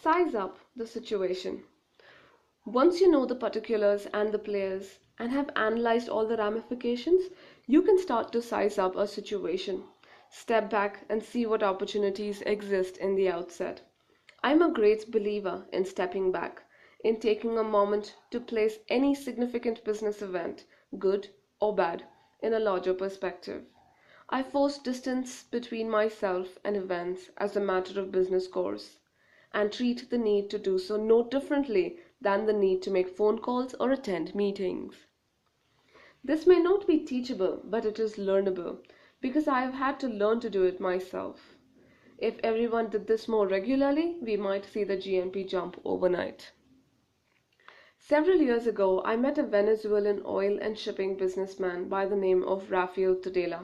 Size up the situation. Once you know the particulars and the players and have analyzed all the ramifications, you can start to size up a situation. Step back and see what opportunities exist in the outset. I'm a great believer in stepping back, in taking a moment to place any significant business event, good or bad, in a larger perspective. I force distance between myself and events as a matter of business course, and treat the need to do so no differently than the need to make phone calls or attend meetings. This may not be teachable, but it is learnable, because I have had to learn to do it myself. If everyone did this more regularly, we might see the GNP jump overnight. Several years ago, I met a Venezuelan oil and shipping businessman by the name of Rafael Tudela.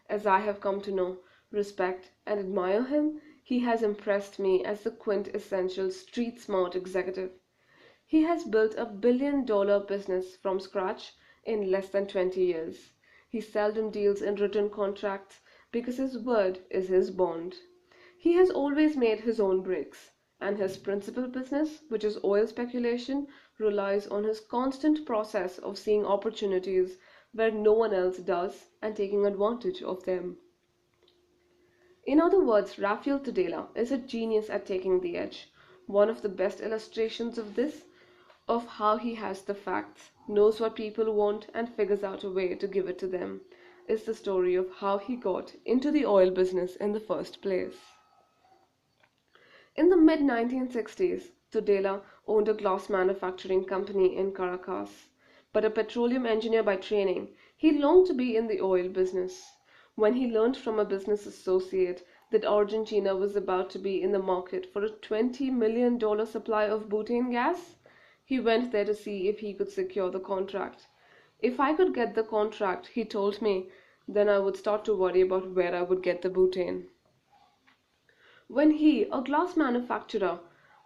As I have come to know, respect, and admire him, he has impressed me as the quintessential street smart executive. He has built a billion-dollar business from scratch in less than 20 years. He seldom deals in written contracts because his word is his bond. He has always made his own bricks, and his principal business, which is oil speculation, relies on his constant process of seeing opportunities where no one else does and taking advantage of them. In other words, Rafael Tudela is a genius at taking the edge. One of the best illustrations of this, of how he has the facts, knows what people want, and figures out a way to give it to them, is the story of how he got into the oil business in the first place. In the mid 1960s, Tudela owned a glass manufacturing company in Caracas, but a petroleum engineer by training, he longed to be in the oil business. When he learned from a business associate that Argentina was about to be in the market for a $20 million supply of butane gas, he went there to see if he could secure the contract. If I could get the contract, he told me, then I would start to worry about where I would get the butane. When he, a glass manufacturer,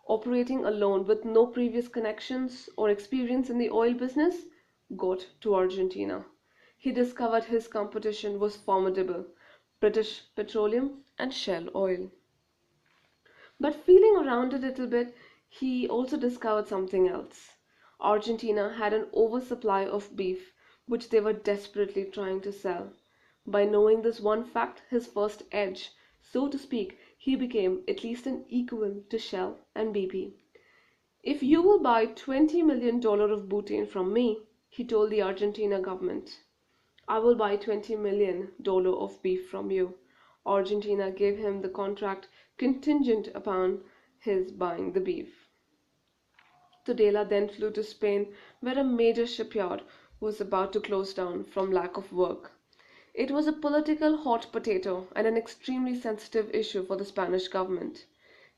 operating alone with no previous connections or experience in the oil business, got to Argentina, he discovered his competition was formidable: British Petroleum and Shell Oil. But feeling around a little bit, he also discovered something else. Argentina had an oversupply of beef, which they were desperately trying to sell. By knowing this one fact, his first edge, so to speak, he became at least an equal to Shell and BP. If you will buy $20 million of butane from me, he told the Argentina government, I will buy $20 million of beef from you. Argentina gave him the contract contingent upon his buying the beef. Tudela then flew to Spain, where a major shipyard was about to close down from lack of work. It was a political hot potato and an extremely sensitive issue for the Spanish government.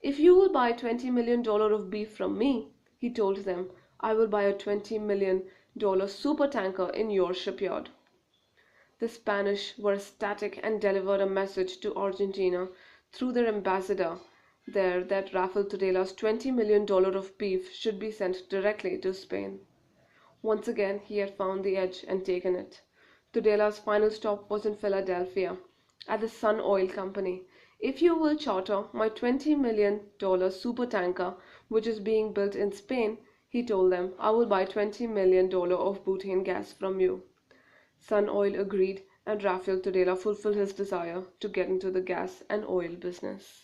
If you will buy $20 million of beef from me, he told them, I will buy a $20 million supertanker in your shipyard. The Spanish were ecstatic and delivered a message to Argentina through their ambassador there that Rafael Tudela's $20 million of beef should be sent directly to Spain. Once again, he had found the edge and taken it. Tudela's final stop was in Philadelphia, at the Sun Oil Company. If you will charter my $20 million supertanker, which is being built in Spain, he told them, I will buy $20 million of butane gas from you. Sun Oil agreed, and Rafael Tudela fulfilled his desire to get into the gas and oil business.